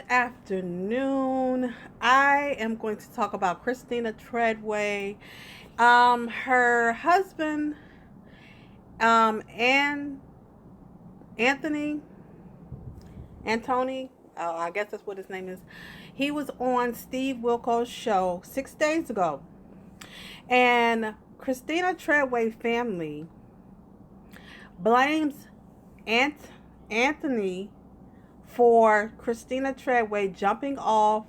afternoon. I am going to talk about Christina Treadway. Her husband, and Anthony, Antony, I guess that's what his name is. He was on Steve Wilkos' show 6 days ago. And Christina Treadway family blames Anthony for Christina Treadway jumping off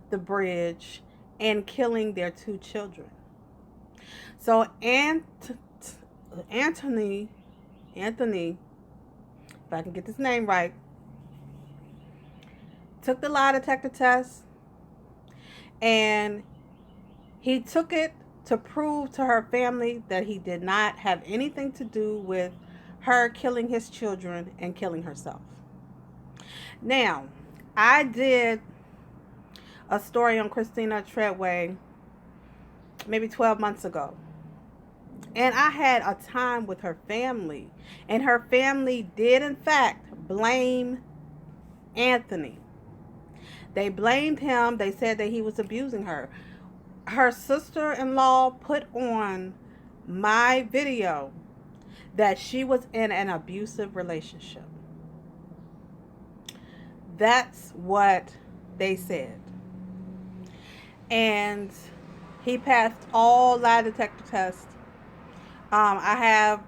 the bridge and killing their two children. So Anthony, if I can get this name right, took the lie detector test, and he took it to prove to her family that he did not have anything to do with her killing his children and killing herself. Now, I did a story on Christina Treadway maybe 12 months ago. And I had a time with her family. And her family did, in fact, blame Anthony. They blamed him. They said that he was abusing her. Her sister-in-law put on my video that she was in an abusive relationship. That's what they said. And he passed all lie detector tests. I have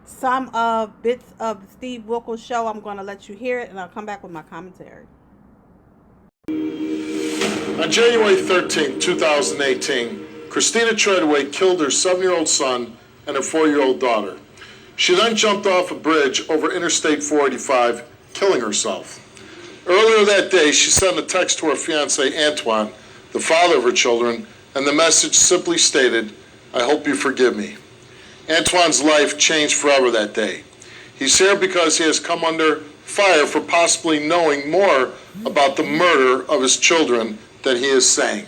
some of bits of the Steve Wilkos show. I'm going to let you hear it, and I'll come back with my commentary. On January 13, 2018, Christina Treadway killed her 7-year-old son and her 4-year-old daughter. She then jumped off a bridge over Interstate 485, killing herself. Earlier that day, she sent a text to her fiancé, Antoine, the father of her children, and the message simply stated, "I hope you forgive me." Antoine's life changed forever that day. He's here because he has come under fire for possibly knowing more about the murder of his children than he is saying.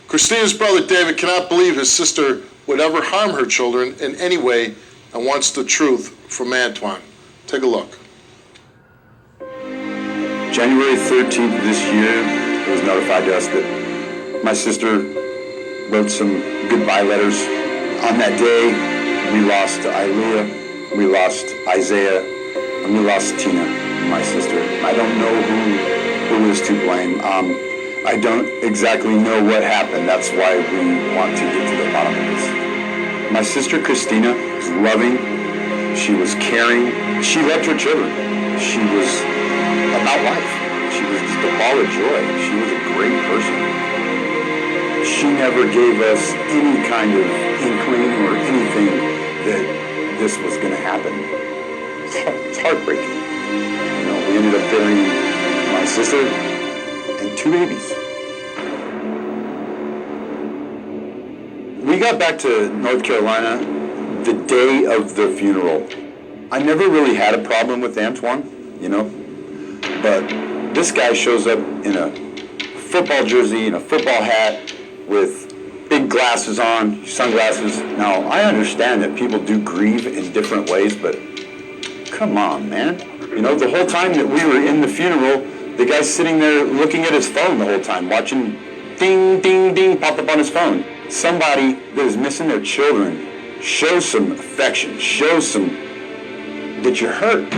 Christina's brother David cannot believe his sister would ever harm her children in any way and wants the truth from Antoine. Take a look. January 13th of this year, it was notified to us that my sister wrote some goodbye letters. On that day, we lost Ilea, we lost Isaiah, and we lost Tina, my sister. I don't know who is to blame. I don't exactly know what happened. That's why we want to get to the bottom of this. My sister Christina was loving. She was caring. She loved her children. She was about life. She was just a ball of joy. She was a great person. She never gave us any kind of inkling or anything that this was going to happen. It's heartbreaking. You know, we ended up burying my sister and 2 babies. We got back to North Carolina the day of the funeral. I never really had a problem with Antoine, you know, but this guy shows up in a football jersey and a football hat with big glasses on, sunglasses. Now, I understand that people do grieve in different ways, but come on, man. You know, the whole time that we were in the funeral, the guy's sitting there looking at his phone the whole time, watching ding, ding, ding pop up on his phone. Somebody that is missing their children, show some affection, show some that you're hurt.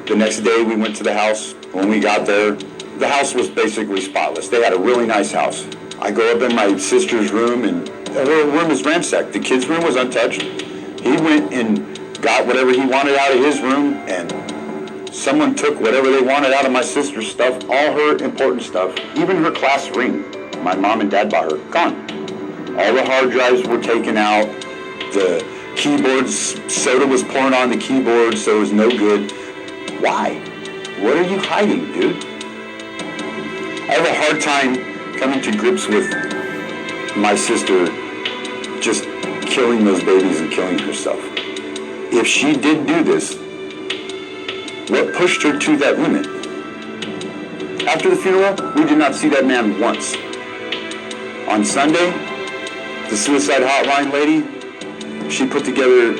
The next day we went to the house. When we got there, the house was basically spotless. They had a really nice house. I go up in my sister's room, and her room is ransacked. The kids' room was untouched. He went and got whatever he wanted out of his room, and someone took whatever they wanted out of my sister's stuff, all her important stuff, even her class ring. My mom and dad bought her, gone. All the hard drives were taken out. The keyboards, soda was pouring on the keyboard, so it was no good. Why? What are you hiding, dude? I have a hard time coming to grips with my sister just killing those babies and killing herself. If she did do this, what pushed her to that limit? After the funeral, we did not see that man once. On Sunday, the suicide hotline lady, she put together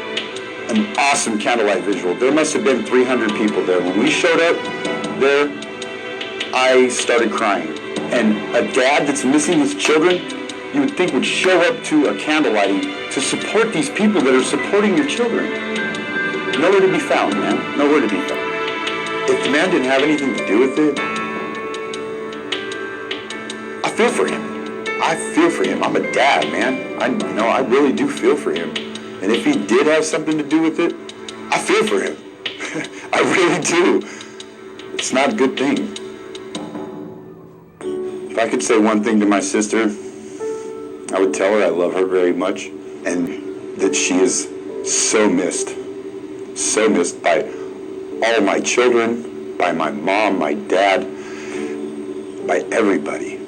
an awesome candlelight visual. There must have been 300 people there. When we showed up there, I started crying. And a dad that's missing his children, you would think would show up to a candle lighting to support these people that are supporting your children. Nowhere to be found, man. Nowhere to be found. If the man didn't have anything to do with it, I feel for him. I feel for him. I'm a dad, man. I really do feel for him. And if he did have something to do with it, I feel for him. I really do. It's not a good thing. If I could say one thing to my sister, I would tell her I love her very much and that she is so missed by all my children, by my mom, my dad, by everybody.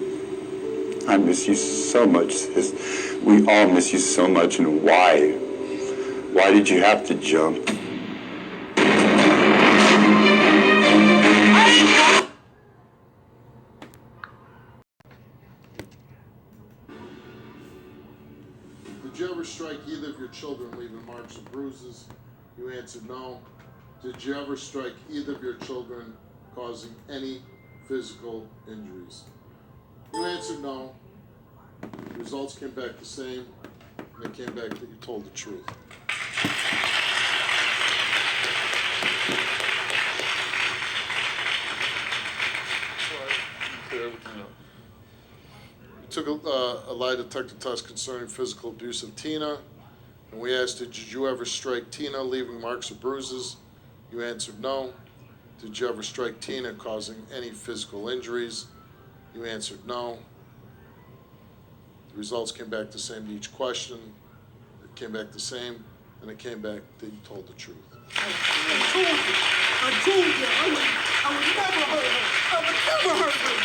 I miss you so much, sis. We all miss you so much, and why? Why did you have to jump? Did you ever strike either of your children, leaving marks or bruises? You answered no. Did you ever strike either of your children, causing any physical injuries? You answered no. The results came back the same, and it came back that you told the truth. We took a lie detector test concerning physical abuse of Tina, and we asked, did you ever strike Tina, leaving marks or bruises? You answered no. Did you ever strike Tina, causing any physical injuries? You answered no. The results came back the same to each question. It came back the same, and it came back that you told the truth. I told you, I would never hurt her. I would never hurt her.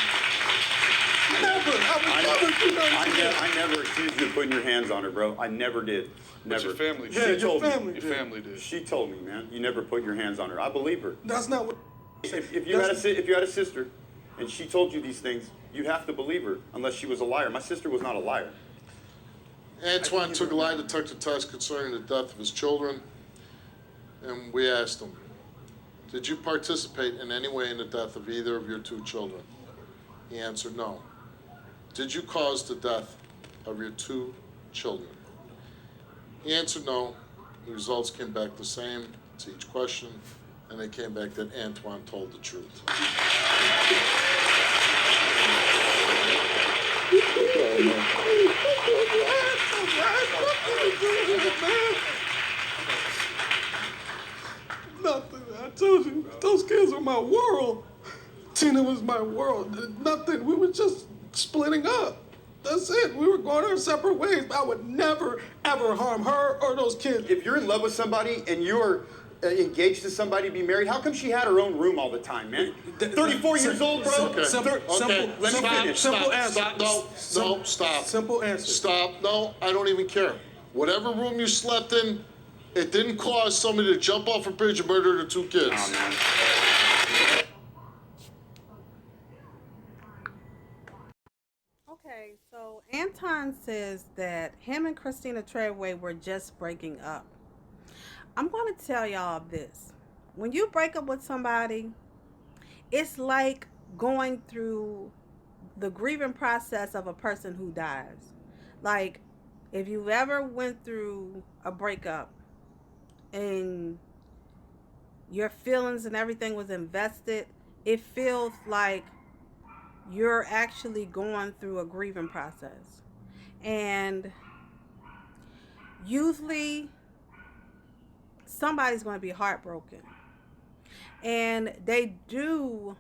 I never accused you of putting your hands on her, bro. I never did. Never. But your family Yeah, did. your family Your did. family did. She told me, man. You never put your hands on her. I believe her. That's not what. If you had a sister, and she told you these things, you have to believe her, unless she was a liar. My sister was not a liar. Antoine took a lie detector test concerning the death of his children, and we asked him, did you participate in any way in the death of either of your two children? He answered no. Did you cause the death of your two children? He answered no. The results came back the same to each question, and they came back that Antoine told the truth. Nothing. I told you, those kids were my world. Tina was my world. Nothing. We were just splitting up. That's it. We were going our separate ways. I would never, ever harm her or those kids. If you're in love with somebody and you're engaged to somebody to be married, how come she had her own room all the time, man? 34 years old, bro. Okay. Simple answer. Stop. No, stop. Simple answer. Stop. No, I don't even care. Whatever room you slept in, it didn't cause somebody to jump off a bridge and murder the two kids. Oh, man. Okay, so Anton says that him and Christina Treadway were just breaking up. I'm going to tell y'all this. When you break up with somebody, it's like going through the grieving process of a person who dies. Like, if you ever went through a breakup and your feelings and everything was invested, it feels like you're actually going through a grieving process. And usually somebody's going to be heartbroken. And they do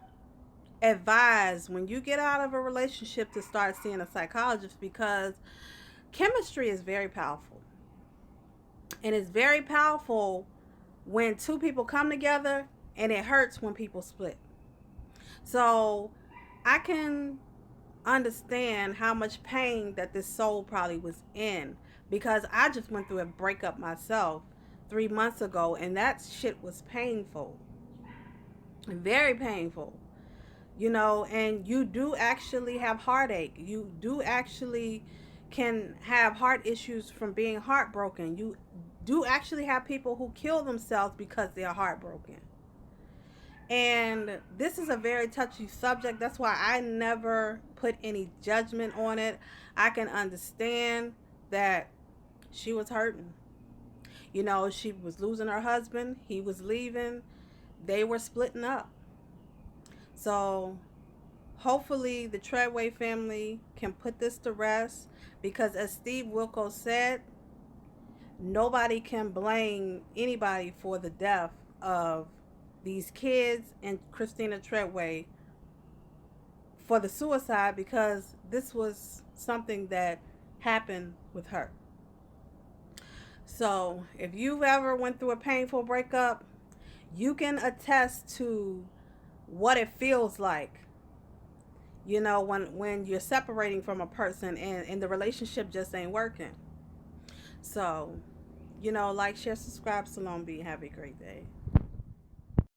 advise when you get out of a relationship to start seeing a psychologist, because chemistry is very powerful. And it's very powerful when two people come together, and it hurts when people split. So I can understand how much pain that this soul probably was in, because I just went through a breakup myself 3 months ago, and that shit was painful. Very painful. You know, and you do actually have heartache. You do actually can have heart issues from being heartbroken. You do actually have people who kill themselves because they're heartbroken. And this is a very touchy subject. That's why I never put any judgment on it. I can understand that she was hurting. You know, she was losing her husband, he was leaving, they were splitting up. So hopefully the Treadway family can put this to rest, because as Steve Wilkos said, nobody can blame anybody for the death of these kids and Christina Treadway for the suicide, because this was something that happened with her. So if you've ever went through a painful breakup, you can attest to what it feels like, you know, when you're separating from a person and the relationship just ain't working. So, you know, like, share, subscribe, Salon B. Have a great day.